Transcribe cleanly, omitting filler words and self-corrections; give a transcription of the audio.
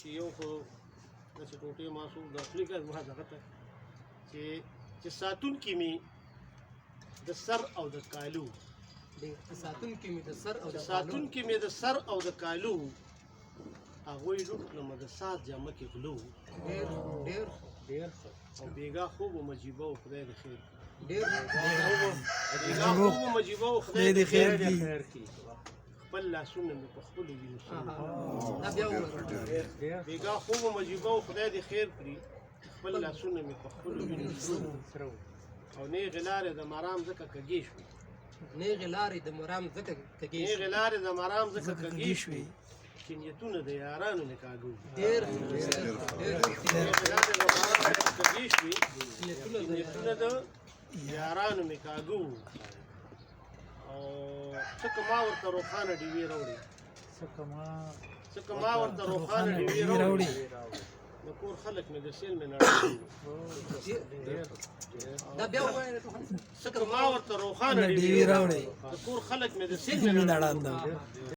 چې یو خو داسې ټوټې ماسوک داخلي کړ ما دغه ته چې ساتونکي مې د سر او د کالو ساتونکي مې د سر او د کالو هغوی لوټ کړم د سات جامه کې غلو او بیګا خوب و مجیبه و خدای د خیر بیګا خوب و مجیبه و خدای د خیر خپل لاسونه مې په خپلو وینو بیګا خوب و مجیبه و خدای د خیر کړي خپل لاسونه مې په خپلو وینو سرو او نیغې لارې د مرام ځکه کږې شوې نیغې لارې د مرام ځکه کږې شوې چې نیتونه د یارانو مې کاږو نیتونه د یارانو مې کاږو او څکه ما ورته روښانه ډیوې راوړي د کور خلک مې د سیل مې نړوي څکه ما ورته روښانه ډیوې راوړي د کور خلک مې د سیل مې نړوي